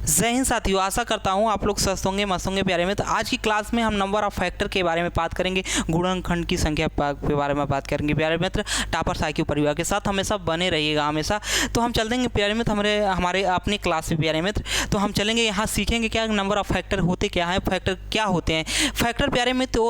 जय हिंद साथियों, आशा करता हूँ आप लोग स्वस्थ होंगे, मस्त होंगे प्यारे मित्र। आज की क्लास में हम नंबर ऑफ फैक्टर के बारे में बात करेंगे, गुणनखंड की संख्या के बारे में बात करेंगे प्यारे मित्र। टॉपर्स IQ परिवार के साथ हमेशा बने रहिएगा हमेशा। तो हम चल देंगे प्यारे मित्र हमारे अपनी क्लास में प्यारे मित्र। तो हम चलेंगे, यहाँ सीखेंगे क्या नंबर ऑफ फैक्टर होते क्या हैं, फैक्टर क्या होते हैं। फैक्टर प्यारे मित्र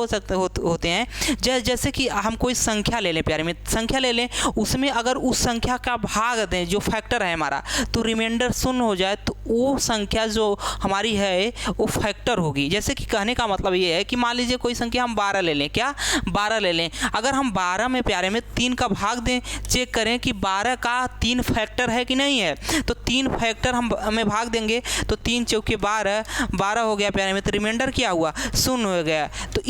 होते हैं जैसे कि हम कोई संख्या ले लें प्यारे मित्र, संख्या ले लें, उसमें अगर उस संख्या का भाग दें जो फैक्टर है हमारा, तो रिमाइंडर शून्य हो जाए तो वो संख्या जो हमारी है वो फैक्टर होगी। जैसे कि कहने का मतलब ये है कि मान लीजिए कोई संख्या हम 12 ले लें, क्या 12 ले लें, अगर हम 12 में प्यारे में 3 का भाग दें, चेक करें कि 12 का 3 फैक्टर है कि नहीं है, तो 3 फैक्टर हम हमें भाग देंगे तो 3 चौके 12 हो गया प्यारे में, तो रिमाइंडर क्या हुआ, शून्य हो गया। तो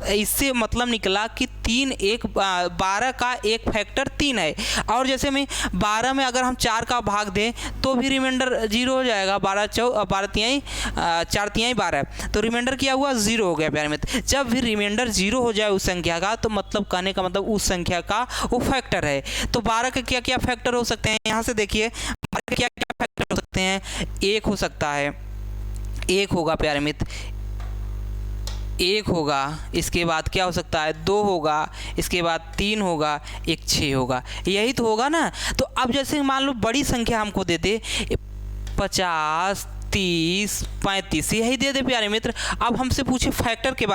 इससे मतलब निकला कि 12 का एक फैक्टर 3 है। और जैसे में 12 में अगर हम 4 का भाग दें तो भी रिमाइंडर 0 हो जाएगा, 4 तिहाई 12, तो रिमाइंडर क्या हुआ, 0 हो गया प्यारे मित्र। जब भी रिमाइंडर 0 हो जाए उस संख्या का, तो मतलब कहने का मतलब उस संख्या का वो फैक्टर है। तो 12 के क्या क्या फैक्टर हो सकते हैं, यहाँ से देखिए 12 के क्या क्या फैक्टर हो सकते हैं। 1 हो सकता है, 1 होगा प्यारे मित्र, 1 होगा, इसके बाद क्या हो सकता है, 2 होगा, इसके बाद 3 होगा, एक 6 होगा, यही तो होगा ना। तो अब जैसे मान लो बड़ी संख्या हमको दे दे 50, 30, 35, यही दे दे प्यारे मित्र। अब हमसे पूछे फैक्टर के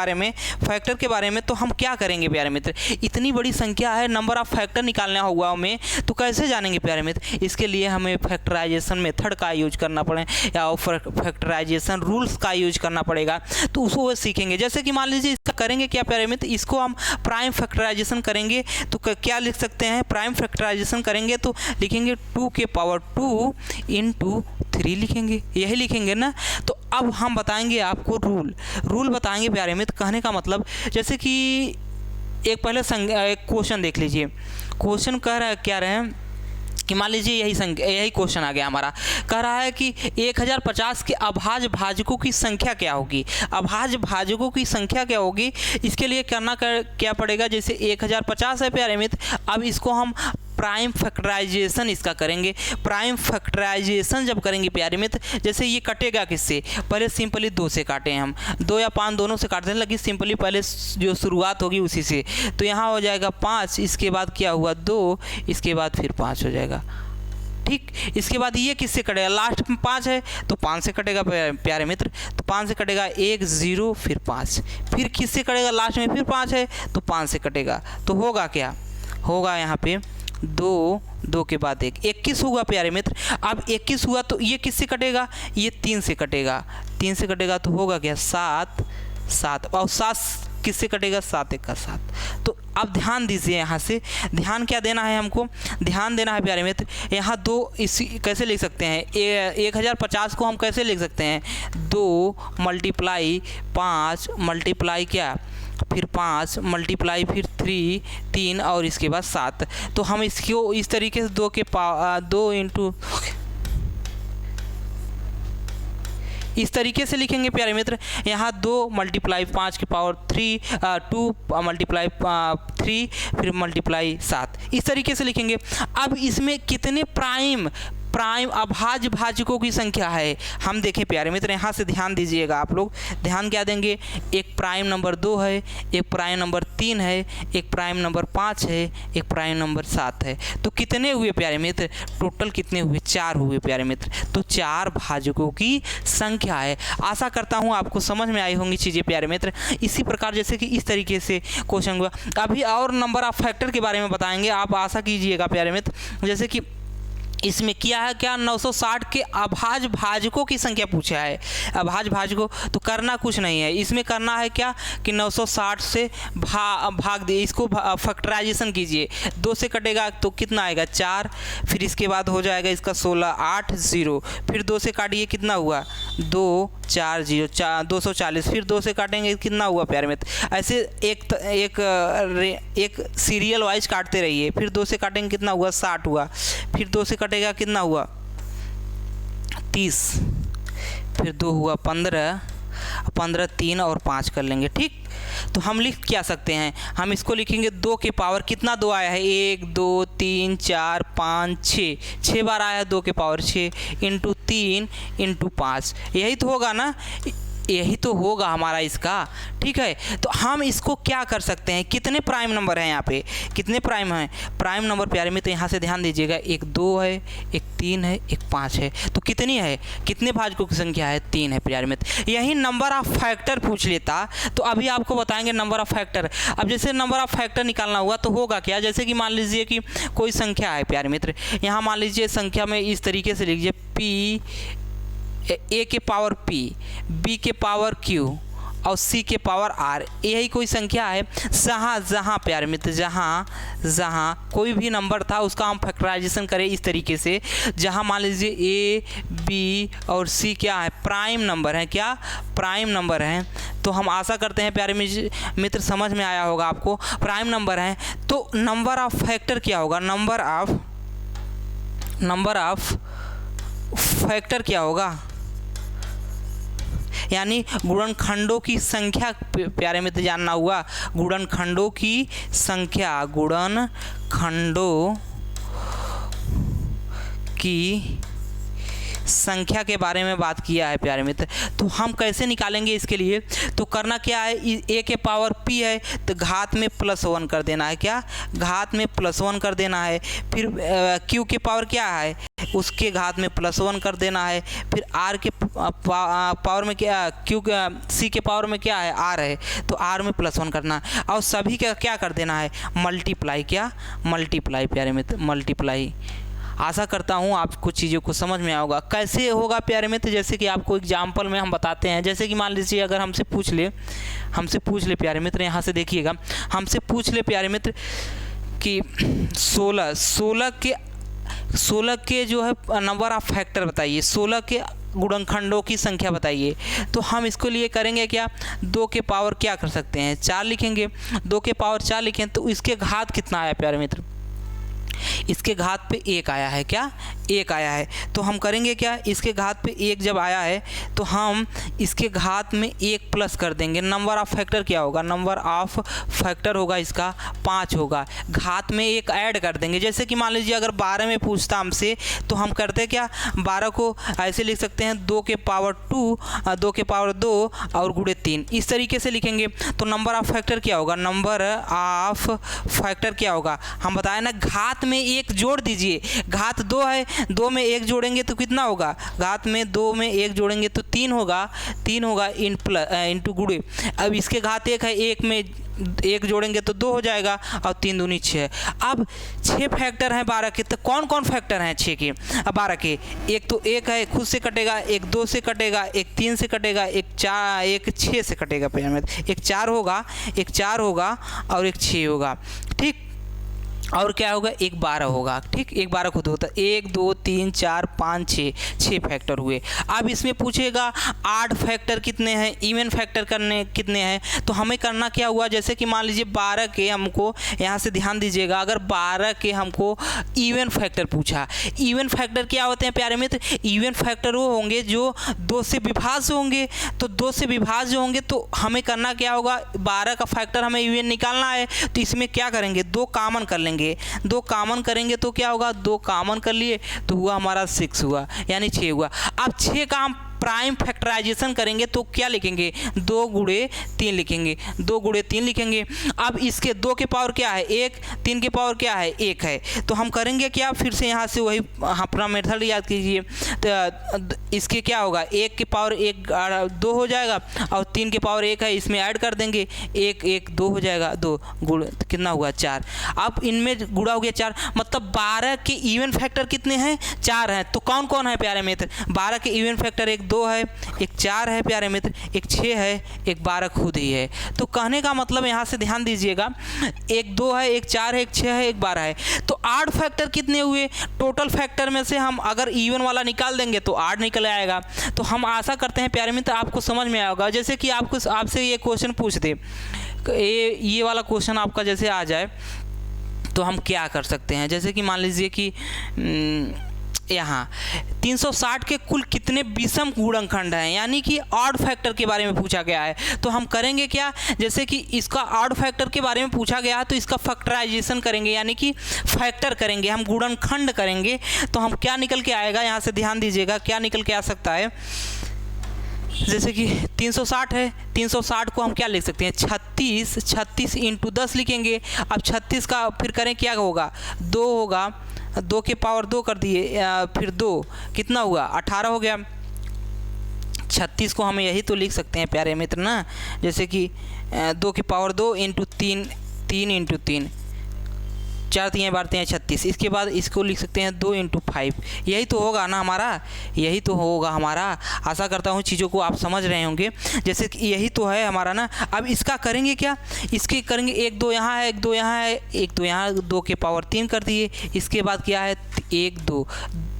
बारे में, तो हम क्या करेंगे प्यारे मित्र, इतनी बड़ी संख्या है, नंबर ऑफ फैक्टर निकालना होगा हमें, तो कैसे जानेंगे प्यारे मित्र। इसके लिए हमें फैक्टराइजेशन मेथड का यूज करना पड़े या फैक्टराइजेशन रूल्स का यूज करना पड़ेगा, तो उसको सीखेंगे। जैसे कि मान लीजिए इसका करेंगे क्या प्यारे मित्र, इसको हम प्राइम फैक्टराइजेशन करेंगे, तो क्या लिख सकते हैं, प्राइम फैक्टराइजेशन करेंगे तो लिखेंगे 2 के पावर 2 इंटू 3 लिखेंगे, यही लिखेंगे ना। तो अब हम बताएंगे आपको रूल बताएंगे प्यारे मित्र। कहने का मतलब जैसे कि एक पहले एक क्वेश्चन देख लीजिए, क्वेश्चन कह रहा है क्या रहे कि मान लीजिए यही क्वेश्चन आ गया हमारा, कह रहा है कि 1050 के अभाज्य भाजकों की संख्या क्या होगी। अभाज्य भाजकों की संख्या क्या होगी, इसके लिए क्या पड़ेगा, जैसे 1050 है प्यारे मित्र, अब इसको हम प्राइम फैक्टराइजेशन इसका करेंगे। प्राइम फैक्टराइजेशन जब करेंगे प्यारे मित्र, जैसे ये कटेगा किससे, पहले सिंपली 2 से काटें हम, 2 या 5 दोनों से काटते हैं, लेकिन सिंपली पहले जो शुरुआत होगी उसी से, तो यहाँ हो जाएगा 5, इसके बाद क्या हुआ 2, इसके बाद फिर 5 हो जाएगा, ठीक। इसके बाद ये किससे कटेगा, लास्ट में 5 है तो 5 से कटेगा प्यारे मित्र, तो 5 से कटेगा 1 0 फिर 5, फिर किससे कटेगा, लास्ट में फिर 5 है तो 5 से कटेगा, तो होगा क्या, होगा यहाँ पे 2 के बाद 1, 21 होगा प्यारे मित्र। अब 21 हुआ तो ये किससे कटेगा, ये 3 से कटेगा, 3 से कटेगा तो होगा क्या 7, और 7 किससे कटेगा, 7 1 का 7। तो अब ध्यान दीजिए, यहाँ से ध्यान क्या देना है हमको, ध्यान देना है प्यारे मित्र। यहाँ 2 इसी कैसे लिख सकते हैं, 1050 को हम कैसे लिख सकते हैं, 2 × 5 मल्टीप्लाई क्या, फिर 5 मल्टीप्लाई फिर 3 और इसके बाद 7। तो हम इसको इस तरीके से 2 इंटू इस तरीके से लिखेंगे प्यारे मित्र। यहाँ 2 × 5 की पावर 3, 2 × 3 फिर मल्टीप्लाई 7, इस तरीके से लिखेंगे। अब इसमें कितने प्राइम अभाज्य भाजकों की संख्या है, हम देखें प्यारे मित्र, यहाँ से ध्यान दीजिएगा आप लोग, ध्यान क्या देंगे, एक प्राइम नंबर 2 है, एक प्राइम नंबर 3 है, एक प्राइम नंबर 5 है, एक प्राइम नंबर 7 है। तो कितने हुए प्यारे मित्र, टोटल कितने हुए, 4 हुए प्यारे मित्र। तो 4 भाजकों की संख्या है। आशा करता हूँ आपको समझ में आई होंगी चीज़ें प्यारे मित्र। इसी प्रकार जैसे कि इस तरीके से क्वेश्चन हुआ। अभी और नंबर ऑफ फैक्टर के बारे में बताएंगे, आप आशा कीजिएगा प्यारे मित्र। जैसे कि इसमें क्या है, क्या 960 के अभाज्य भाजकों की संख्या पूछा है, अभाज्य भाजकों, तो करना कुछ नहीं है, इसमें करना है क्या कि 960 से भाग दे, इसको फैक्टराइजेशन कीजिए, 2 से कटेगा तो कितना आएगा 4, फिर इसके बाद हो जाएगा इसका 16 8 0, फिर 2 से काटिए कितना हुआ 2 4 0 240, फिर 2 से काटेंगे कितना हुआ प्यारे मित्र। ऐसे एक सीरियल वाइज काटते रहिए, फिर 2 से काटेंगे कितना हुआ 60 हुआ, फिर 2 से कटेगा कितना हुआ 30, फिर 2 हुआ 15, 3 और 5 कर लेंगे, ठीक। तो हम लिख क्या सकते हैं, हम इसको लिखेंगे 2 के पावर कितना 2 आया है 1 2 3 4 5 6 बार आया है 2 के पावर 6 इंटू 3 इंटू 5, यही तो होगा ना, यही तो होगा हमारा इसका। ठीक है, तो हम इसको क्या कर सकते हैं, कितने प्राइम नंबर हैं यहाँ पे, कितने प्राइम हैं, प्राइम नंबर प्यारे मित्र यहाँ से ध्यान दीजिएगा, एक 2 है, एक 3 है, एक 5 है, तो कितनी है, कितने भाजकों की संख्या है, 3 है प्यारे मित्र। यही नंबर ऑफ फैक्टर पूछ लेता तो अभी आपको बताएंगे नंबर ऑफ फैक्टर। अब जैसे नंबर ऑफ फैक्टर निकालना हुआ तो होगा क्या, जैसे कि मान लीजिए कि कोई संख्या है प्यारे मित्र, यहाँ मान लीजिए संख्या में इस तरीके से लीजिए p, a के पावर p, b के पावर q और c के पावर r, यही कोई संख्या है। जहाँ प्यारे मित्र जहाँ कोई भी नंबर था उसका हम फैक्टराइजेशन करें इस तरीके से, जहाँ मान लीजिए a b और c क्या है, प्राइम नंबर है, क्या प्राइम नंबर है। तो हम आशा करते हैं प्यारे मित्र समझ में आया होगा आपको, प्राइम नंबर है तो नंबर ऑफ फैक्टर क्या होगा, नंबर ऑफ फैक्टर क्या होगा, यानी गुणनखंडों की संख्या प्यारे मित्र जानना हुआ, गुणनखंडों की संख्या, गुणनखंडों की संख्या के बारे में बात किया है प्यारे मित्र। तो हम कैसे निकालेंगे इसके लिए, तो करना क्या है, a के पावर p है तो घात में +1 कर देना है, क्या घात में +1 कर देना है। फिर q के पावर क्या है, उसके घात में +1 कर देना है। फिर r के पावर में क्या, c के पावर में क्या है, r है तो r में +1 करना है और सभी का क्या कर देना है, मल्टीप्लाई, क्या मल्टीप्लाई प्यारे मित्र, मल्टीप्लाई। आशा करता हूँ आपको चीज़ों को समझ में आएगा। कैसे होगा प्यारे मित्र, जैसे कि आपको एग्जाम्पल में हम बताते हैं। जैसे कि मान लीजिए अगर हमसे पूछ ले प्यारे मित्र, यहाँ से देखिएगा, हमसे पूछ ले प्यारे मित्र कि 16 के जो है नंबर ऑफ फैक्टर बताइए, 16 के गुणनखंडों की संख्या बताइए। तो हम इसको लिए करेंगे क्या, 2 के पावर क्या कर सकते हैं, 4 लिखेंगे। 2 के पावर 4 लिखें तो इसके घात कितना आया प्यारे मित्र, इसके घात पे 1 आया है, क्या 1 आया है। तो हम करेंगे क्या, इसके घात पे 1 जब आया है तो हम इसके घात में 1 प्लस कर देंगे। नंबर ऑफ फैक्टर क्या होगा, नंबर ऑफ फैक्टर होगा इसका 5 होगा, घात में 1 ऐड कर देंगे। जैसे कि मान लीजिए अगर 12 में पूछता हमसे तो हम करते क्या, 12 को ऐसे लिख सकते हैं 2 के पावर 2, 2 के पावर 2 और गुणे 3, इस तरीके से लिखेंगे। तो नंबर ऑफ फैक्टर क्या होगा, नंबर ऑफ फैक्टर क्या होगा, हम बताएं ना, घात में 1 जोड़ दीजिए, घात 2 है, 2 में 1 जोड़ेंगे तो कितना होगा, घात में 2 में 1 जोड़ेंगे तो 3 होगा, 3 होगा इंटू गुणे। अब इसके घात 1 है, 1 में 1 जोड़ेंगे तो 2 हो जाएगा और 3 दूनी 6। अब 6 फैक्टर हैं 12 के, तो कौन कौन फैक्टर हैं 6 के, अब 12 के, एक तो 1 है खुद से कटेगा, एक 2 से कटेगा, एक 3 से कटेगा, एक 6 से कटेगा, एक 4 होगा, एक 4 होगा और एक 6 होगा, ठीक। और क्या होगा, एक 12 होगा, ठीक, एक 12 खुद होता है। 1 2 3 4 5 6 फैक्टर हुए। अब इसमें पूछेगा 8 फैक्टर कितने हैं, इवन फैक्टर करने कितने हैं। तो हमें करना क्या हुआ, जैसे कि मान लीजिए 12 के हमको, यहाँ से ध्यान दीजिएगा, अगर 12 के हमको इवन फैक्टर पूछा, इवन फैक्टर क्या होते हैं प्यारे मित्र, इवन फैक्टर वो होंगे जो 2 से विभाज्य होंगे। तो 2 से विभाज्य होंगे तो हमें करना क्या होगा, 12 का फैक्टर हमें इवन निकालना है। तो इसमें क्या करेंगे, 2 कॉमन कर लेंगे, 2 कॉमन करेंगे तो क्या होगा, 2 कॉमन कर लिए तो हुआ हमारा 6 हुआ, यानी 6 हुआ। अब 6 का हम प्राइम फैक्टराइजेशन करेंगे तो क्या लिखेंगे, 2 गुणे 3 लिखेंगे, 2 गुणे 3 लिखेंगे। अब इसके 2 के पावर क्या है 1, 3 के पावर क्या है 1 है। तो हम करेंगे क्या, फिर से यहाँ से वही अपना मेथड याद कीजिए। तो इसके क्या होगा, 1 के पावर 1 2 हो जाएगा और 3 के पावर 1 है, इसमें ऐड कर देंगे, 1 1 2 हो जाएगा, 2 गुण कितना हुआ 4। अब इनमें गुणा हो गया 4, मतलब 12 के इवन फैक्टर कितने हैं, 4 हैं। तो कौन कौन है प्यारे मित्र, 12 के इवन फैक्टर एक 2 है, एक 4 है प्यारे मित्र, एक 6 है, एक 12 खुद ही है। तो कहने का मतलब यहाँ से ध्यान दीजिएगा, एक 2 है, एक 4 है, एक 6 है, एक 12 है। तो 8 फैक्टर कितने हुए, टोटल फैक्टर में से हम अगर इवन वाला निकाल देंगे तो 8 निकल आएगा। तो हम आशा करते हैं प्यारे मित्र आपको समझ में आएगा। जैसे कि आपसे ये क्वेश्चन पूछ दे, ये वाला क्वेश्चन आपका जैसे आ जाए तो हम क्या कर सकते हैं। जैसे कि मान लीजिए कि यहाँ 360 के कुल कितने विषम गुणनखंड हैं, यानी कि ऑड फैक्टर के बारे में पूछा गया है। तो हम करेंगे क्या, जैसे कि इसका ऑड फैक्टर के बारे में पूछा गया है तो इसका फैक्टराइजेशन करेंगे, यानी कि फैक्टर करेंगे, हम गुणनखंड करेंगे। तो हम क्या निकल के आएगा, यहाँ से ध्यान दीजिएगा क्या निकल के आ सकता है। जैसे कि 360 है, 360 को हम क्या लिख सकते हैं, 36 इंटू 10 लिखेंगे। अब 36 का फिर करें क्या होगा, 2 होगा, 2 के पावर 2 कर दिए, फिर 2 कितना हुआ, 18 हो गया। 36 को हम यही तो लिख सकते हैं प्यारे मित्र ना, जैसे कि 2 के पावर 2 इंटू 3, 3 इंटू 3, 4 3 बारते हैं 36। इसके बाद इसको लिख सकते हैं 2 इंटू 5। यही तो होगा ना हमारा, यही तो होगा हमारा। आशा करता हूँ चीज़ों को आप समझ रहे होंगे। जैसे कि यही तो है हमारा ना। अब इसका करेंगे क्या, इसके करेंगे 1 2 यहाँ है, 1 2 यहाँ है, 1 2 यहाँ, 2 के पावर 3 कर दिए। इसके बाद क्या है, 1 2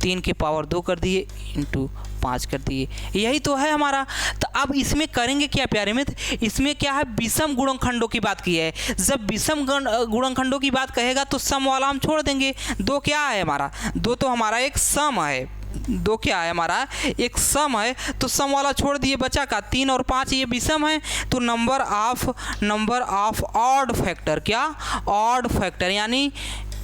3 के पावर 2 कर दिए इंटू 5 कर दिए। यही तो है हमारा। तो अब इसमें करेंगे क्या प्यारे मित्र, इसमें क्या है, विषम गुणनखंडों की बात की है। जब विषम गुणनखंडों की बात कहेगा तो सम वाला हम छोड़ देंगे। 2 क्या है हमारा, 2 तो हमारा एक सम है, 2 क्या है हमारा, एक सम है। तो सम वाला छोड़ दिए, बचा का 3 और 5 ये विषम है। तो नंबर ऑफ ऑड फैक्टर, क्या ऑड फैक्टर, यानी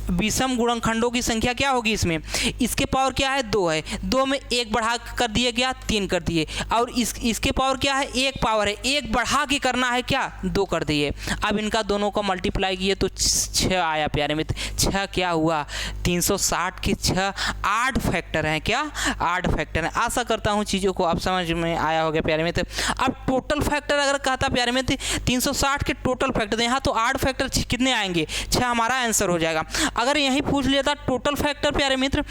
विषम गुणनखंडों की संख्या क्या होगी इसमें, इसके पावर क्या है, 2 है, 2 में 1 बढ़ा कर दिए क्या, 3 कर दिए। और इसके पावर क्या है, 1 पावर है, 1 बढ़ा के करना है क्या, 2 कर दिए। अब इनका दोनों का मल्टीप्लाई किए तो 6 आया प्यारे मित्र। 6 क्या हुआ, 360 के 6 8 फैक्टर हैं, क्या 8 फैक्टर हैं। आशा करता हूँ चीज़ों को आप समझ में आया होगा प्यारे मित्र। अब टोटल फैक्टर अगर कहता प्यारे मित्र 360 के टोटल फैक्टर, यहाँ तो 8 फैक्टर कितने आएंगे, 6 हमारा आंसर हो जाएगा। अगर यही पूछ लिया था टोटल फैक्टर प्यारे मित्र,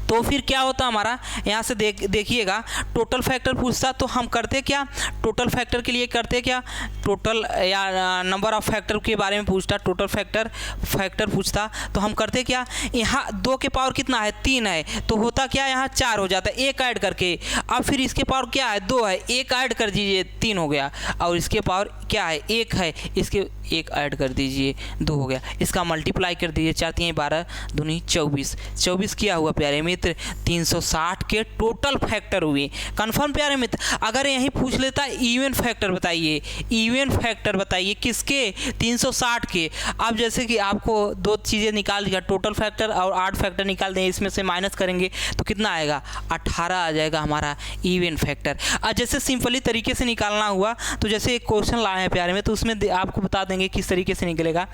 तो फिर क्या होता हमारा, यहाँ से देखिएगा टोटल फैक्टर पूछता तो हम करते क्या, टोटल फैक्टर के लिए करते क्या, टोटल या नंबर ऑफ फैक्टर के बारे में पूछता, टोटल फैक्टर पूछता तो हम करते क्या, यहाँ 2 के पावर कितना है, 3 है, तो होता क्या, यहाँ 4 हो जाता है 1 ऐड करके। अब फिर इसके पावर क्या है, 2 है, 1 ऐड कर दीजिए 3 हो गया। और इसके पावर क्या है, 1 है, इसके 1 ऐड कर दीजिए 2 हो गया। इसका मल्टीप्लाई कर दीजिए, 4 3 12 दूनी 24, 24 क्या हुआ प्यारे मित्र, 360 के टोटल फैक्टर हुए। कंफर्म प्यारे मित्र। अगर यही पूछ लेता इवन फैक्टर बताइए, इवन फैक्टर बताइए किसके, 360 के। अब जैसे कि आपको 2 चीज़ें निकाल दिया, टोटल फैक्टर और ऑड फैक्टर निकाल दें, इसमें से माइनस करेंगे तो कितना आएगा, 18 आ जाएगा हमारा इवन फैक्टर। जैसे सिंपली तरीके से निकालना हुआ तो जैसे एक क्वेश्चन लाए हैं प्यारे में, तो उसमें आपको बता देंगे किस तरीके से निकलेगा।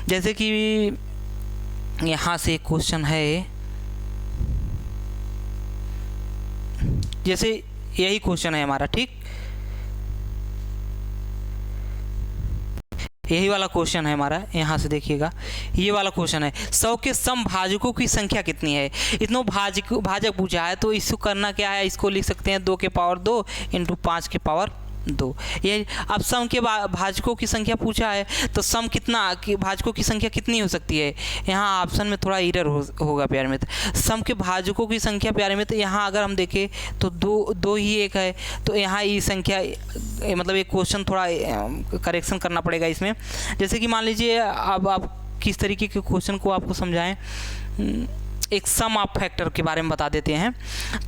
जैसे कि यहाँ से एक क्वेश्चन है, जैसे यही क्वेश्चन है हमारा, ठीक यही वाला क्वेश्चन है हमारा। यहाँ से देखिएगा ये वाला क्वेश्चन है, 100 के समभाजकों की संख्या कितनी है। इतना भाजक पूछा है तो इसको करना क्या है, इसको लिख सकते हैं 2 के पावर 2 इंटू 5 के पावर 2। ये अब सम के भाजकों की संख्या पूछा है तो सम कितना कि भाजकों की संख्या कितनी हो सकती है। यहाँ ऑप्शन में थोड़ा एरर होगा प्यारे मित्र। सम के भाजकों की संख्या प्यारे मित्र, यहाँ अगर हम देखें तो 2 ही एक है, तो यहाँ ये संख्या मतलब एक क्वेश्चन थोड़ा करेक्शन करना पड़ेगा इसमें। जैसे कि मान लीजिए अब आप किस तरीके के क्वेश्चन को आपको समझाएं, एक सम ऑफ फैक्टर के बारे में बता देते हैं।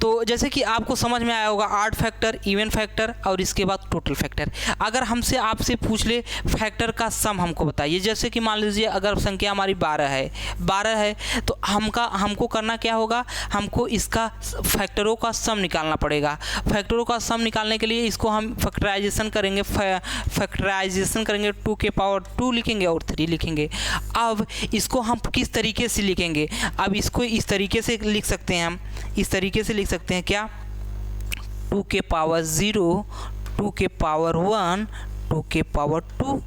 तो जैसे कि आपको समझ में आया होगा ऑड फैक्टर, इवन फैक्टर और इसके बाद टोटल फैक्टर। अगर हमसे आपसे पूछ ले फैक्टर का सम हमको बताइए, जैसे कि मान लीजिए अगर संख्या हमारी 12 है तो हमको करना क्या होगा, हमको इसका फैक्टरों का सम निकालना पड़ेगा। फैक्टरों का सम निकालने के लिए इसको हम फैक्टराइजेशन करेंगे 2 के पावर 2 लिखेंगे और 3 लिखेंगे। अब इसको हम किस तरीके से लिखेंगे, अब इसको इस तरीके से लिख सकते हैं, हम इस तरीके से लिख सकते हैं क्या, 2 के पावर 0, 2 के पावर 1, 2 के पावर 2।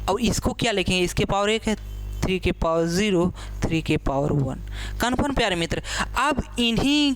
और इसको क्या लिखेंगे, इसके पावर 1 है, 3 के पावर 0, 3 के पावर 1। कन्फर्म प्यारे मित्र। अब इन्हीं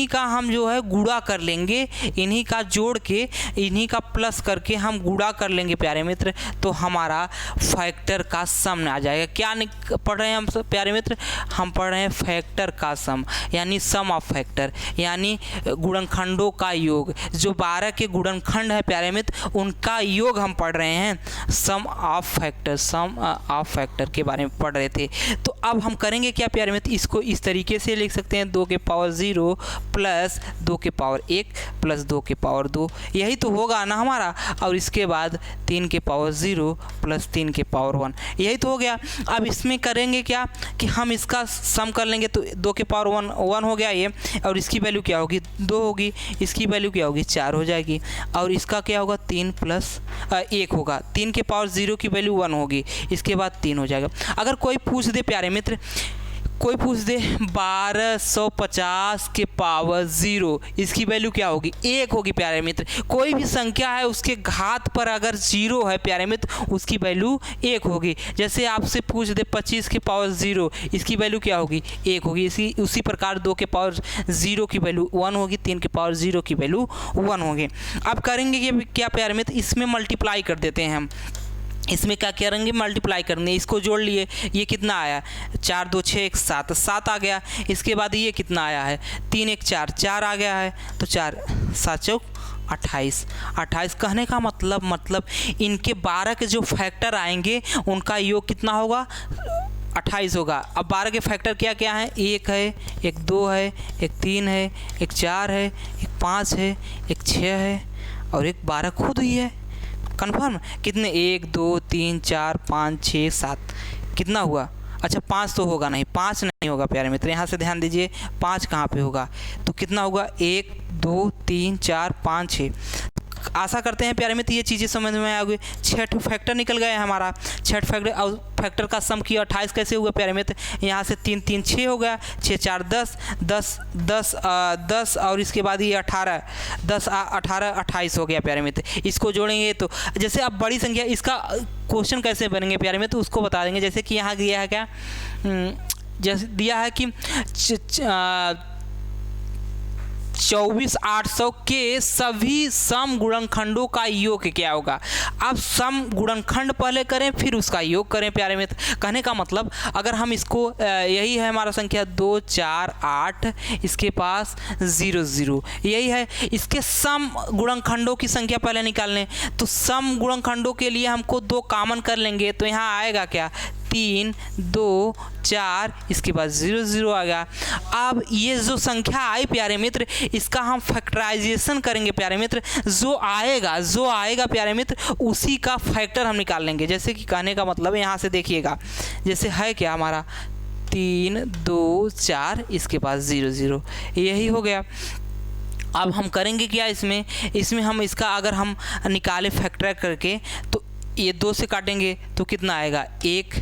का हम जो है गुणा कर लेंगे, इन्हीं का जोड़ के इन्हीं का प्लस करके हम गुणा कर लेंगे प्यारे मित्र, तो हमारा फैक्टर का सम आ जाएगा। क्या पढ़ रहे हैं हम सब प्यारे मित्र, हम पढ़ रहे हैं फैक्टर का सम, यानी सम ऑफ फैक्टर, यानी गुणनखंडों का योग। जो 12 के गुणनखंड है प्यारे मित्र, उनका योग हम पढ़ रहे हैं, some of factor, some of factor. Factor के बारे में पढ़ रहे थे। तो अब हम करेंगे क्या प्यारे मित्र, इसको इस तरीके से लिख सकते हैं 2 के पावर 0 प्लस 2 के पावर 1 प्लस 2 के पावर 2, यही तो होगा ना हमारा। और इसके बाद 3 के पावर 0 प्लस 3 के पावर 1, यही तो हो गया। अब इसमें करेंगे क्या कि हम इसका सम कर लेंगे, तो 2 के पावर 1 हो गया ये, और इसकी वैल्यू क्या होगी 2 होगी, इसकी वैल्यू क्या होगी 4 हो जाएगी, और इसका क्या होगा 3 प्लस 1 होगा, 3 के पावर 0 की वैल्यू 1 होगी, इसके बाद 3 हो जाएगा। अगर कोई पूछ दे प्यारे मित्र, कोई पूछ दे 1250 के पावर 0, इसकी वैल्यू क्या होगी 1 होगी प्यारे मित्र। कोई भी संख्या है उसके घात पर अगर 0 है प्यारे मित्र, उसकी वैल्यू 1 होगी। जैसे आपसे पूछ दे 25 के पावर 0, इसकी वैल्यू क्या होगी 1 होगी। उसी प्रकार 2 के पावर 0 की वैल्यू 1 होगी, 3 के पावर 0 की वैल्यू 1 होगी। अब करेंगे कि क्या प्यारे मित्र, इसमें मल्टीप्लाई कर देते हैं हम। इसमें क्या करेंगे मल्टीप्लाई करने, इसको जोड़ लिए, ये कितना आया 4 2 6 1 7, 7 आ गया। इसके बाद ये कितना आया है 3 1 4, 4 आ गया है, तो 4 7 चौक 28, 28 कहने का मतलब इनके 12 के जो फैक्टर आएंगे उनका योग कितना होगा 28 होगा। अब 12 के फैक्टर क्या क्या हैं, 1 है, एक 2 है, एक 3 है, एक 4 है, एक 5 है, एक 6 है, और एक 12 खुद ही है। कन्फर्म कितने 1 2 3 4 5 6 7 कितना हुआ, अच्छा 5 तो होगा नहीं, 5 नहीं होगा प्यारे मित्र, यहाँ से ध्यान दीजिए 5 कहाँ पे होगा, तो कितना होगा 1 2 3 4 5 6। आशा करते हैं प्यारे मित्र ये चीज़ें समझ में आ गई। 6 फैक्टर निकल गया हमारा, 6 फैक्टर, और फैक्टर का सम किया 28 कैसे हुआ प्यारे मित्र, यहाँ से 3 3 6 हो गया, 6 4 10 10 10 10, और इसके बाद ये 18 10 18 28 हो गया प्यारे मित्र। इसको जोड़ेंगे तो जैसे अब बड़ी संख्या, इसका क्वेश्चन कैसे बनेंगे प्यारे मित्र, तो उसको बता देंगे। जैसे कि यहाँ दिया है क्या, जैसे दिया है कि 24,800 के सभी सम गुणनखंडों का योग क्या होगा। अब सम गुणनखंड पहले करें फिर उसका योग करें प्यारे मित्र। कहने का मतलब अगर हम इसको यही है हमारा संख्या 2 4 8, इसके पास 0 0, यही है, इसके सम गुणनखंडों की संख्या पहले निकालने, तो सम गुणनखंडों के लिए हमको 2 कॉमन कर लेंगे, तो यहाँ आएगा क्या 3 2 4, इसके बाद 0 0 आ गया। अब ये जो संख्या आई प्यारे मित्र, इसका हम फैक्टराइजेशन करेंगे प्यारे मित्र, जो आएगा प्यारे मित्र उसी का फैक्टर हम निकाल लेंगे। जैसे कि कहने का मतलब यहाँ से देखिएगा, जैसे है क्या हमारा 3 2 4, इसके पास 0 0, यही हो गया। अब हम करेंगे क्या, इसमें हम इसका अगर हम निकाले फैक्टर करके, तो ये 2 से काटेंगे तो कितना आएगा 1,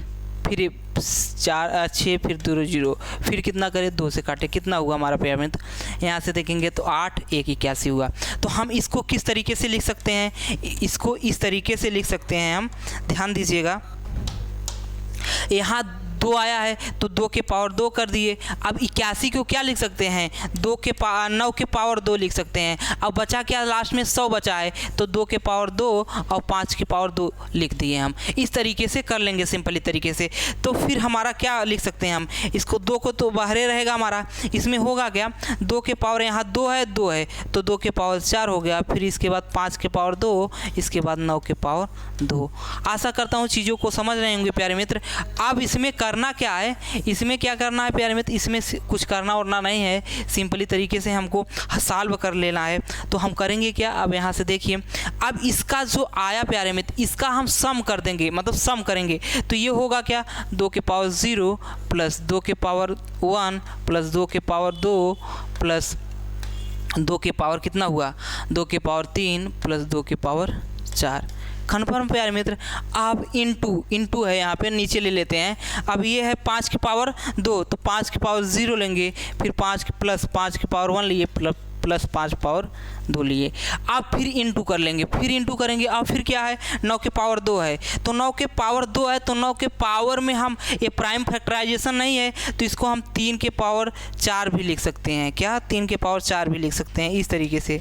फिर 4 6, फिर 2 0, फिर कितना करें 2 से काटे, कितना हुआ हमारा पेमेंट, यहाँ से देखेंगे तो 8 1 81 हुआ। तो हम इसको किस तरीके से लिख सकते हैं, इसको इस तरीके से लिख सकते हैं हम, ध्यान दीजिएगा। यहाँ 2 आया है तो 2 के पावर 2 कर दिए। अब 81 को क्या लिख सकते हैं, 9 के पावर 2 लिख सकते हैं। अब बचा क्या, लास्ट में 100 बचा है, तो 2 के पावर 2 और 5 के पावर 2 लिख दिए हम। इस तरीके से कर लेंगे सिंपली तरीके से। तो फिर हमारा क्या लिख सकते हैं हम, इसको 2 को तो बाहरे रहेगा हमारा, इसमें होगा क्या 2 के पावर यहाँ 2 है तो 2 के पावर 4 हो गया, फिर इसके बाद 5 के पावर 2, इसके बाद 9 के पावर 2। आशा करता हूँ चीज़ों को समझ रहे होंगे प्यारे मित्र। अब इसमें करना क्या है, इसमें क्या करना है प्यारे मित्र, इसमें कुछ करना वरना नहीं है, सिंपली तरीके से हमको सॉल्व कर लेना है। तो हम करेंगे क्या, अब यहाँ से देखिए, अब इसका जो आया प्यारे मित्र, इसका हम सम कर देंगे, मतलब सम करेंगे, तो ये होगा क्या 2 के पावर 0 प्लस 2 के पावर 1 प्लस 2 के पावर 2 प्लस 2 के पावर कितना हुआ 2 के पावर 3 प्लस 2 के पावर 4। कन्फर्म प्यारे मित्र। अब इंटू है, यहाँ पे नीचे ले लेते हैं। अब ये है 5 की पावर 2, तो 5 की पावर 0 लेंगे, फिर 5 प्लस 5 की पावर 1 लिए, प्लस 5 पावर 2 लिए। अब फिर इंटू कर लेंगे, फिर इंटू करेंगे। अब फिर क्या है 9 के पावर 2 है, तो 9 के पावर 2 है, तो 9 के पावर में हम ये प्राइम फैक्टराइजेशन नहीं है, तो इसको हम 3 के पावर 4 भी लिख सकते हैं। क्या 3 के पावर 4 भी लिख सकते हैं इस तरीके से।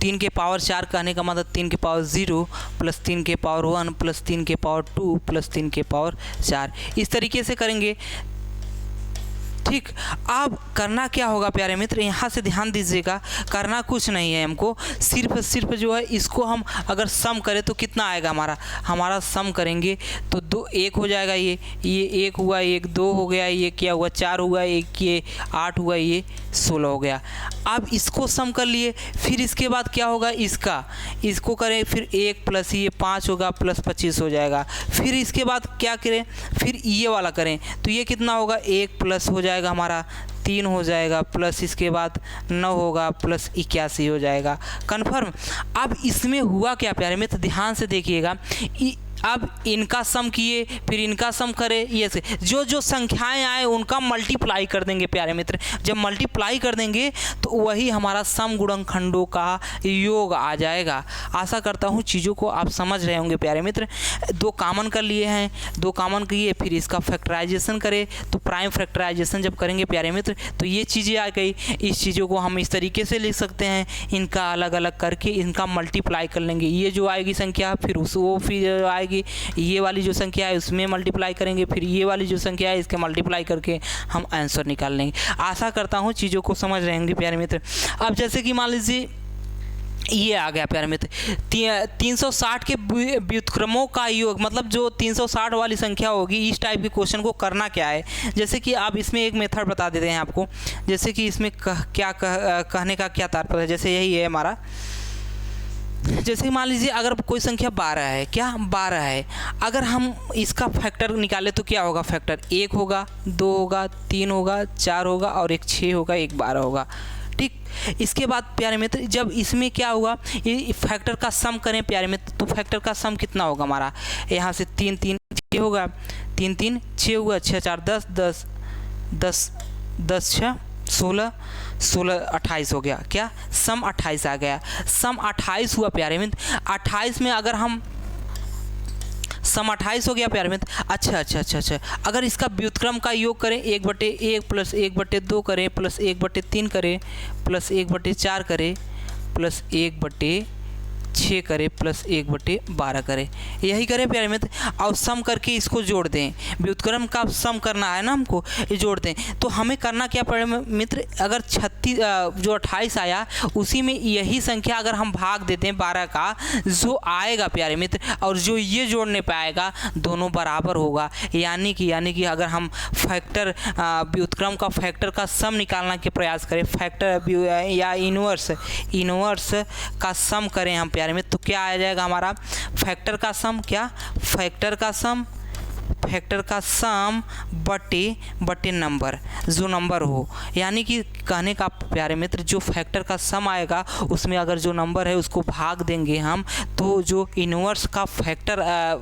तीन के पावर 4 कहने का मतलब 3 के पावर 0 प्लस 3 के पावर 1 प्लस 3 के पावर 2 प्लस 3 के पावर 4, इस तरीके से करेंगे। ठीक। अब करना क्या होगा प्यारे मित्र, यहाँ से ध्यान दीजिएगा, करना कुछ नहीं है हमको, सिर्फ जो है इसको हम अगर सम करें तो कितना आएगा हमारा सम करेंगे तो 2 1 हो जाएगा, ये 1 हुआ, 1 2 हो गया, ये क्या हुआ 4 हुआ, 1 ये 8 हुआ, ये 16 हो गया। अब इसको सम कर लिए, फिर इसके बाद क्या होगा, इसको करें, फिर 1 प्लस ये 5 होगा प्लस 25 हो जाएगा। फिर इसके बाद क्या करें, फिर ये वाला करें तो ये कितना होगा, 1 प्लस हो जाएगा हमारा 3 हो जाएगा, प्लस इसके बाद 9 होगा प्लस 81 हो जाएगा। कन्फर्म। अब इसमें हुआ क्या प्यारे मित्र, ध्यान से देखिएगा, अब इनका सम किए, फिर इनका सम करें, ये से जो संख्याएं आए उनका मल्टीप्लाई कर देंगे प्यारे मित्र। जब मल्टीप्लाई कर देंगे तो वही हमारा सम गुणनखंडों का योग आ जाएगा। आशा करता हूँ चीज़ों को आप समझ रहे होंगे प्यारे मित्र। 2 कॉमन कर लिए हैं, 2 कॉमन किए, फिर इसका फैक्टराइजेशन करें तो प्राइम फैक्टराइजेशन जब करेंगे प्यारे मित्र तो ये चीज़ें आ गई। इस चीज़ों को हम इस तरीके से लिख सकते हैं, इनका अलग अलग करके इनका मल्टीप्लाई कर लेंगे, ये जो आएगी संख्या फिर वो फिर आएगी, ये वाली जो संख्या है उसमें मल्टीप्लाई करेंगे, फिर ये वाली जो संख्या है इसके मल्टीप्लाई करके हम आंसर निकाल लेंगे। आशा करता हूँ चीज़ों को समझ रहे होंगे प्यारे मित्र। अब जैसे कि मान लीजिए ये आ गया प्यारे मित्र, 360 के व्युत्क्रमों का योग, मतलब जो 360 वाली संख्या होगी, इस टाइप के क्वेश्चन को करना क्या है। जैसे कि आप इसमें एक मेथड बता देते हैं आपको, जैसे कि इसमें कहने का क्या तात्पर्य है, जैसे यही है हमारा। जैसे मान लीजिए अगर कोई संख्या 12 है, क्या 12 है, अगर हम इसका फैक्टर निकाले तो क्या होगा, फैक्टर 1 होगा, 2 होगा, 3 होगा, 4 होगा और एक 6 होगा, एक 12 होगा। ठीक। इसके बाद प्यारे मित्र जब इसमें क्या हुआ, ये फैक्टर का सम करें प्यारे मित्र तो फैक्टर का सम कितना होगा हमारा, यहाँ से 3 3 6 होगा, 3 3 6 हुआ, 6 4 10 10 10 10 6 16 16 28 हो गया, क्या सम 28 आ गया। सम 28 हुआ प्यारे मित्र। 28 में अगर हम सम 28 हो गया प्यारे मित्र। अच्छा, अगर इसका व्युत्क्रम का योग करें 1/1 प्लस 1/2 करें प्लस 1/3 करें प्लस 1/4 करें प्लस 1/6 करें प्लस 1/12 करें, यही करें प्यारे मित्र। और सम करके इसको जोड़ दें, व्युत्क्रम का सम करना है ना हमको, ये जोड़ दें तो हमें करना क्या पड़े मित्र, अगर 36 जो 28 आया उसी में यही संख्या अगर हम भाग देते हैं 12 का, जो आएगा प्यारे मित्र और जो ये जोड़ने पे आएगा दोनों बराबर होगा। यानी कि अगर हम फैक्टर व्युत्क्रम का फैक्टर का सम निकालने के प्रयास करें, फैक्टर या इनवर्स का सम करें हम प्यारे मित्र तो क्या आ जाएगा हमारा, फैक्टर का सम, क्या फैक्टर का सम बटे नंबर, जो नंबर हो। यानी कि कहने का प्यारे मित्र जो फैक्टर का सम आएगा उसमें अगर जो नंबर है उसको भाग देंगे हम तो जो इनवर्स का फैक्टर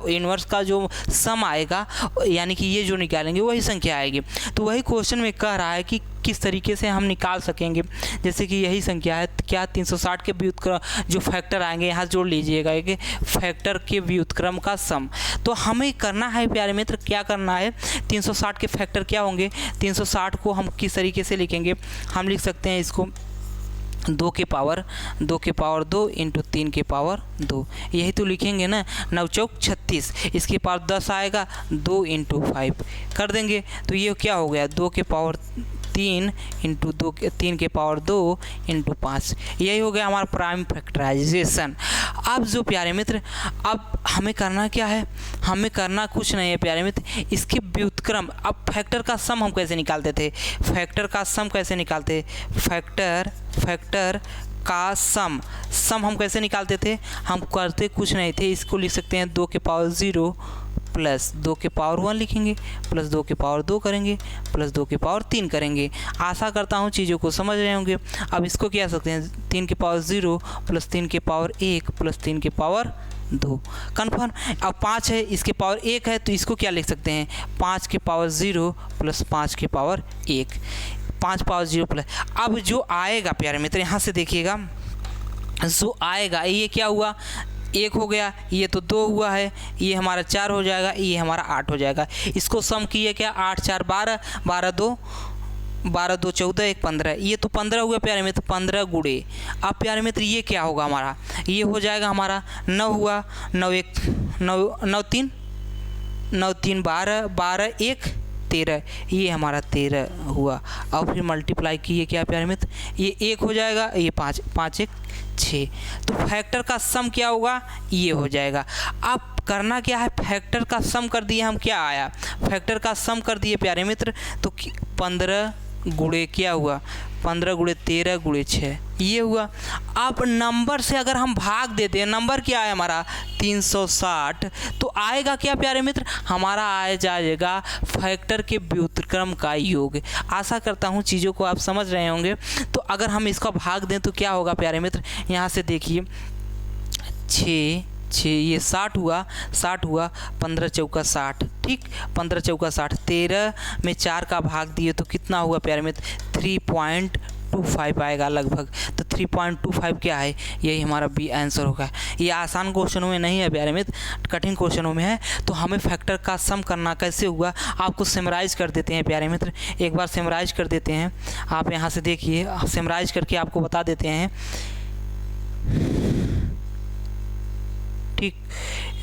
इनवर्स का जो सम आएगा यानी कि ये जो निकालेंगे वही संख्या आएगी। तो वही क्वेश्चन में कह रहा है कि किस तरीके से हम निकाल सकेंगे। जैसे कि यही संख्या है, क्या 360 के व्युत्क्रम जो फैक्टर आएंगे यहाँ जोड़ लीजिएगा कि फैक्टर के व्युत्क्रम का सम। तो हमें करना है प्यारे मित्र, क्या करना है, 360 के फैक्टर क्या होंगे, 360 को हम किस तरीके से लिखेंगे, हम लिख सकते हैं इसको 2 के पावर 2 इंटू 3 के पावर 2, यही तो लिखेंगे ना। 9 चौक 36, इसके पावर 10 आएगा, 2 इंटू 5 कर देंगे तो ये क्या हो गया, 2 के पावर 3 इंटू 3 के पावर 2 इंटू 5, यही हो गया हमारा प्राइम फैक्टराइजेशन। अब जो प्यारे मित्र अब हमें करना क्या है, हमें करना कुछ नहीं है प्यारे मित्र, इसके व्युत्क्रम। अब फैक्टर का सम हम कैसे निकालते थे, फैक्टर का सम कैसे निकालते, फैक्टर का सम हम कैसे निकालते थे, हम करते कुछ नहीं थे, इसको लिख सकते हैं 2 के पावर 0 प्लस 2 के पावर 1 लिखेंगे प्लस 2 के पावर 2 करेंगे प्लस 2 के पावर 3 करेंगे। आशा करता हूँ चीज़ों को समझ रहे होंगे। अब इसको क्या सकते हैं, 3 के पावर 0 प्लस 3 के पावर 1 प्लस 3 के पावर 2, कन्फर्म। अब 5 है, इसके पावर 1 है तो इसको क्या लिख सकते हैं, 5 के पावर 0 प्लस 5 के पावर 1, 5 पावर 0 प्लस। अब जो आएगा प्यारे मित्र यहाँ से देखिएगा, जो आएगा ये क्या हुआ, 1 हो गया, ये तो 2 हुआ है, ये हमारा 4 हो जाएगा, ये हमारा 8 हो जाएगा। इसको सम किए क्या, 8 4 12 12 2 14 1 15, ये तो 15 हुआ प्यारे मित्र, 15 गुणे। अब प्यारे मित्र ये क्या होगा हमारा, ये हो जाएगा हमारा 9 हुआ, 9 1 9 9 3 12 12 1 13, ये हमारा 13 हुआ। और फिर मल्टीप्लाई किए क्या प्यारे मित्र, ये 1 हो जाएगा, ये 5, 5 1 6। तो फैक्टर का सम क्या होगा, ये हो जाएगा। अब करना क्या है, फैक्टर का सम कर दिए हम, क्या आया, फैक्टर का सम कर दिए प्यारे मित्र। तो 15 गुणे क्या हुआ, 15 गुणे 13 गुणे 6, ये हुआ। अब नंबर से अगर हम भाग देते हैं, नंबर क्या है हमारा 360, तो आएगा क्या प्यारे मित्र, हमारा आ जाएगा फैक्टर के व्युत्क्रम का योग। आशा करता हूँ चीज़ों को आप समझ रहे होंगे। तो अगर हम इसका भाग दें तो क्या होगा प्यारे मित्र, यहाँ से देखिए 6 6, ये 60 हुआ, 60 हुआ, 15 चौका 60, ठीक, 15 चौका 60, 13 में 4 का भाग दिए तो कितना हुआ प्यारे मित्र, 3.25 आएगा लगभग। तो 3.25 क्या है, यही हमारा बी आंसर होगा। ये आसान क्वेश्चनों में नहीं है प्यारे मित्र, कठिन क्वेश्चनों में है। तो हमें फैक्टर का सम करना कैसे हुआ, आपको समराइज कर देते हैं प्यारे मित्र, एक बार समराइज कर देते हैं। आप यहाँ से देखिए, समराइज करके आपको बता देते हैं, ठीक,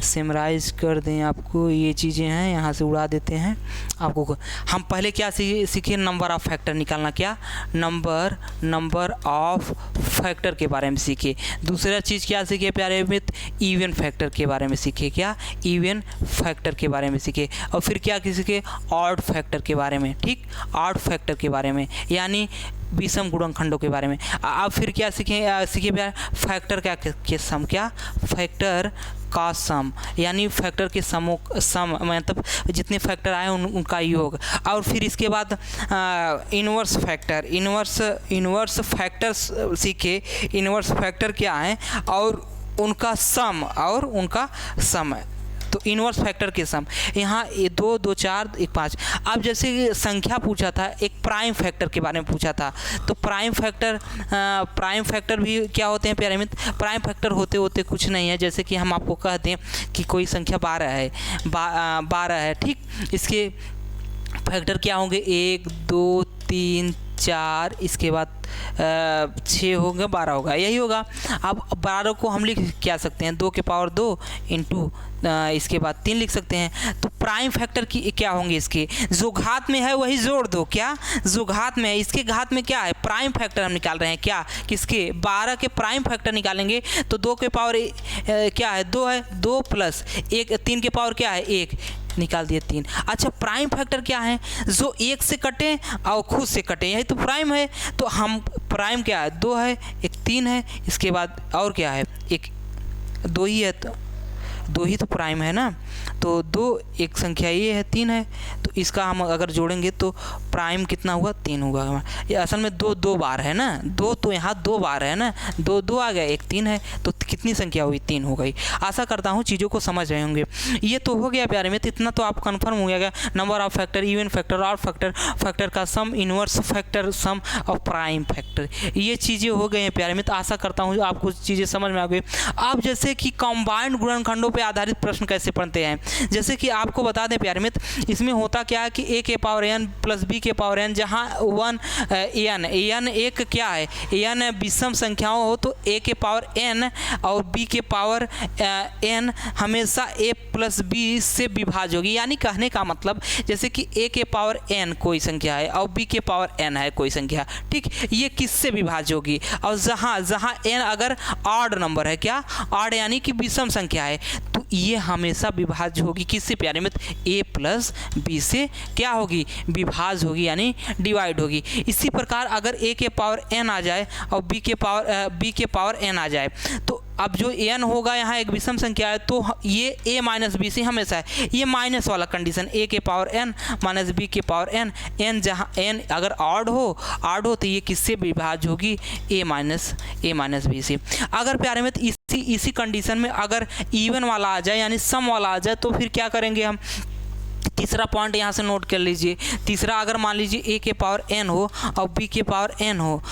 समराइज कर दें आपको, ये चीज़ें हैं, यहाँ से उड़ा देते हैं आपको। हम पहले क्या सीखे, नंबर ऑफ फैक्टर निकालना, क्या, नंबर ऑफ फैक्टर के बारे में सीखे। दूसरा चीज़ क्या सीखे प्यारे मित्र, इवन फैक्टर के बारे में सीखे, क्या, इवन फैक्टर के बारे में सीखे। और फिर क्या सीखे, ऑड फैक्टर के बारे में, ठीक, ऑड फैक्टर के बारे में, यानी विषम गुणनखंडों के बारे में। अब फिर क्या सीखे प्यारे, फैक्टर क्या के सम, क्या, फैक्टर का सम, यानी फैक्टर के सम मतलब जितने फैक्टर आए उनका योग। और फिर इसके बाद इन्वर्स फैक्टर सीखे, इन्वर्स फैक्टर क्या है और उनका सम, तो इन्वर्स फैक्टर के सम, यहाँ 2 2 4 1 5। अब जैसे संख्या पूछा था, एक प्राइम फैक्टर के बारे में पूछा था, तो प्राइम फैक्टर भी क्या होते हैं प्यारे मित्र, प्राइम फैक्टर होते कुछ नहीं है। जैसे कि हम आपको कहते हैं कि कोई संख्या 12 है, ठीक, इसके फैक्टर क्या होंगे, 1 2 3 4, इसके बाद 6 होगा, 12 होगा, यही होगा। अब 12 को हम लिख क्या सकते हैं, 2 के पावर 2 इंटू इसके बाद 3 लिख सकते हैं। तो प्राइम फैक्टर की क्या होंगे, इसके जो घात में है वही जोड़ दो, क्या, जो घात में है, इसके घात में क्या है, प्राइम फैक्टर हम निकाल रहे हैं, क्या, किसके, 12 के प्राइम फैक्टर निकालेंगे तो 2 के पावर क्या है, 2 है, 2 प्लस 1, 3 के पावर क्या है, 1, निकाल दिए 3। अच्छा, प्राइम फैक्टर क्या है, जो 1 से कटे और खुद से कटे, यही तो प्राइम है। तो हम प्राइम क्या है, 2 है, एक 3 है, इसके बाद और क्या है, एक 2 ही है, तो 2 ही तो प्राइम है ना। तो 2 एक संख्या ये है, 3 है, तो इसका हम अगर जोड़ेंगे तो प्राइम कितना हुआ, 3 होगा हमारा। ये असल में 2 बार है ना, 2 तो यहाँ 2 बार है ना, 2 आ गया, एक 3 है, तो कितनी संख्या हुई, 3 हो गई। आशा करता हूँ चीज़ों को समझ रहे होंगे। ये तो हो गया प्यारे में, तो इतना तो आप कन्फर्म हो गया, number of factor, even factor, odd factor, factor का सम, इन्वर्स फैक्टर सम और प्राइम फैक्टर, ये चीज़ें हो गई हैं प्यारे में। तो आशा करता हूँ आपको चीज़ें समझ में आ गई। आप जैसे कि कंबाइंड गुणनखंडों पे आधारित प्रश्न कैसे पढ़ते हैं, जैसे कि आपको बता दें प्यारे मित्र, इसमें होता क्या है कि a के पावर n प्लस b के पावर n, जहाँ 1 n एक क्या है, n विषम संख्याओं हो तो a के पावर n और b के पावर n हमेशा a प्लस b से विभाज्य होगी। यानी कहने का मतलब जैसे कि a के पावर n कोई संख्या है और b के पावर n है कोई संख्या, ठीक, ये किससे विभाज्य होगी, और जहाँ n अगर ऑड नंबर है, क्या, ऑड यानी कि विषम संख्या है, तो ये हमेशा विभाज्य होगी किससे प्यारे मित्र, a प्लस b से क्या होगी, विभाज्य होगी, यानी डिवाइड होगी। इसी प्रकार अगर a के पावर n आ जाए और b के पावर n आ जाए, तो अब जो n होगा यहाँ एक विषम संख्या है, तो ये a माइनस बी से हमेशा है, ये माइनस वाला कंडीशन, a के पावर n माइनस b के पावर n जहाँ n अगर ऑड हो तो ये किससे विभाज्य होगी, a माइनस बी से। अगर प्यारे में इसी कंडीशन में अगर इवन वाला आ जाए, यानी सम वाला आ जाए, तो फिर क्या करेंगे हम, तीसरा पॉइंट यहाँ से नोट कर लीजिए। तीसरा, अगर मान लीजिए a के पावर n हो और b के पावर n हो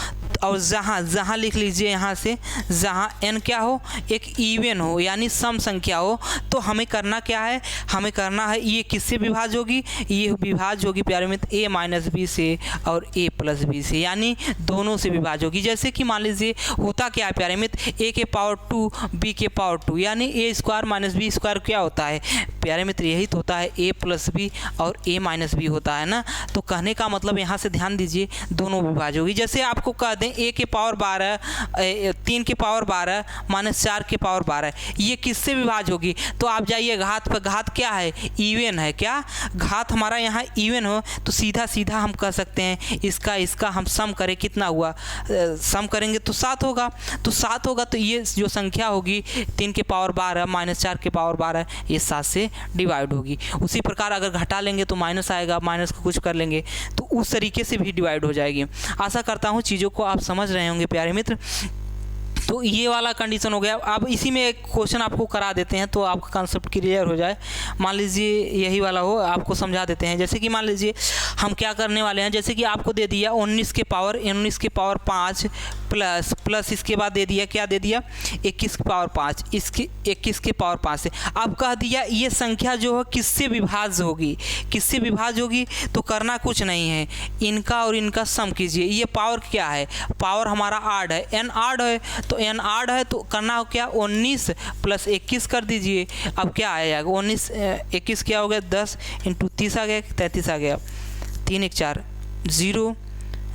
और जहाँ लिख लीजिए यहाँ से, जहाँ n क्या हो, एक इवन हो यानी सम संख्या हो, तो हमें करना क्या है, हमें करना है ये किससे विभाज्य होगी, ये विभाज्य होगी प्यारे मित्र a माइनस बी से और a प्लस बी से, यानी दोनों से विभाज्य होगी। जैसे कि मान लीजिए होता क्या है प्यारे मित्र, a के पावर 2 b के पावर 2 यानी a square minus B square क्या होता है प्यारे मित्र, यही तो होता है a प्लस बी और a माइनस बी होता है ना। तो कहने का मतलब यहाँ से ध्यान दीजिए दोनों विभाज्य होगी। जैसे आपको कह दें a के पावर 12 3 के पावर 12 माइनस 4 के पावर 12, ये किससे विभाज्य होगी, तो आप जाइए घात पर, घात क्या है, इवन है, क्या घात हमारा यहाँ इवन हो तो सीधा सीधा हम कह सकते हैं इसका हम सम करें, कितना हुआ, सम करेंगे तो 7 होगा, तो 7 होगा तो ये जो संख्या होगी 3 के पावर 12 माइनस 4 के पावर 12 ये 7 से डिवाइड होगी। उसी प्रकार अगर घटा लेंगे तो माइनस आएगा, माइनस को कुछ कर लेंगे तो उस तरीके से भी डिवाइड हो जाएगी। आशा करता हूँ चीज़ों को आप समझ रहे होंगे प्यारे मित्र। तो ये वाला कंडीशन हो गया। अब इसी में एक क्वेश्चन आपको करा देते हैं तो आपका कंसेप्ट क्लियर हो जाए। मान लीजिए यही वाला हो, आपको समझा देते हैं। जैसे कि मान लीजिए हम क्या करने वाले हैं, जैसे कि आपको दे दिया 19 के पावर 5 प्लस इसके बाद दे दिया, क्या दे दिया, 21 के पावर 5, इसके 21 के पावर 5 से। अब कह दिया ये संख्या जो है किससे विभाज्य होगी, किससे विभाज्य होगी, तो करना कुछ नहीं है, इनका और इनका सम कीजिए। ये पावर क्या है, पावर हमारा आड है, n आड है, तो n आड है तो करना हो क्या, 19 प्लस 21 कर दीजिए। अब क्या आएगा, 19 21 क्या हो गया, 10 इंटू 30 आ गया, 33 आ गया, 3 1 4 0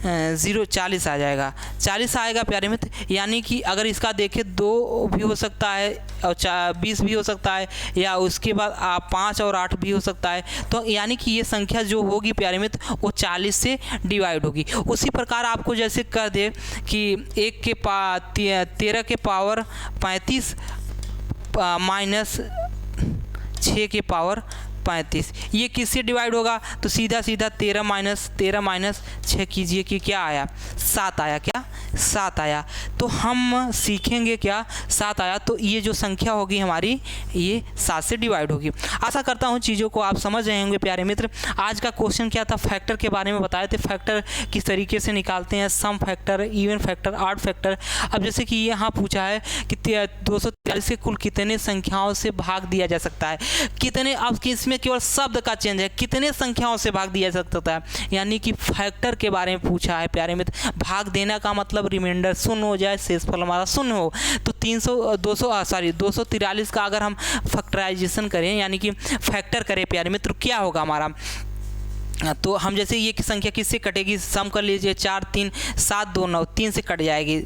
0 40 आ जाएगा, 40 आएगा प्यारे मित्र। यानी कि अगर इसका देखें 2 भी हो सकता है और 20 भी हो सकता है, या उसके बाद 5 और 8 भी हो सकता है। तो यानी कि ये संख्या जो होगी प्यारे मित्र वो 40 से डिवाइड होगी। उसी प्रकार आपको जैसे कह दे कि 13 के पावर 35 माइनस 6 के पावर 35, ये किससे डिवाइड होगा, तो सीधा 13 माइनस 6 कीजिए कि क्या आया, 7 आया, क्या 7 आया। तो हम सीखेंगे क्या, 7 आया तो ये जो संख्या होगी हमारी ये 7 से डिवाइड होगी। आशा करता हूँ चीज़ों को आप समझ रहे होंगे प्यारे मित्र। आज का क्वेश्चन क्या था, फैक्टर के बारे में बताए थे, फैक्टर किस तरीके से निकालते हैं, sum factor, even factor, odd factor. अब जैसे कि यहाँ पूछा है कि 243 के कुल कितने संख्याओं से भाग दिया जा सकता है, कितने, अब इसमें केवल शब्द का चेंज है, कितने संख्याओं से भाग दिया जा सकता है, यानी कि फैक्टर के बारे में पूछा है प्यारे मित्र। भाग देना का मतलब रिमाइंडर शून्य हो जाए, शेषफल हमारा शून्य हो। तो 243 का अगर हम फैक्टराइजेशन करें यानी कि फैक्टर करें प्यारे मित्र, क्या होगा हमारा, तो हम जैसे ये संख्या किससे कटेगी, सम कर लीजिए, 4 3 7 2 9, 3 से कट जाएगी,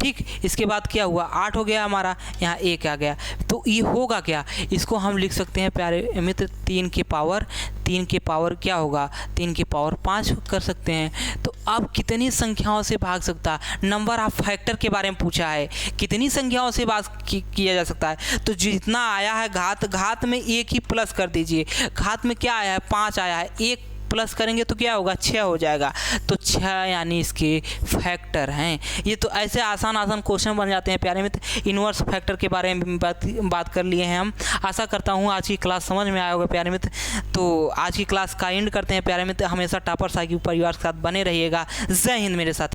ठीक। इसके बाद क्या हुआ, 8 हो गया हमारा, यहाँ 1 आ गया, तो ये होगा क्या, इसको हम लिख सकते हैं प्यारे मित्र 3 के पावर क्या होगा, 3 के पावर 5 कर सकते हैं। तो अब कितनी संख्याओं से भाग सकता, नंबर ऑफ फैक्टर के बारे में पूछा है, कितनी संख्याओं से भाग किया जा सकता है। तो जितना आया है घात में 1 ही प्लस कर दीजिए, घात में क्या आया है, 5 आया है, 1 प्लस करेंगे तो क्या होगा, 6 हो जाएगा, तो 6 यानी इसके फैक्टर हैं। ये तो ऐसे आसान क्वेश्चन बन जाते हैं प्यारे मित्र। इनवर्स फैक्टर के बारे में बात कर लिए हैं हम। आशा करता हूँ आज की क्लास समझ में आया होगा प्यारे मित्र। तो आज की क्लास का एंड करते हैं प्यारे मित्र। हमेशा टॉपर साइकिल परिवार के साथ बने रहिएगा। जय हिंद मेरे साथ।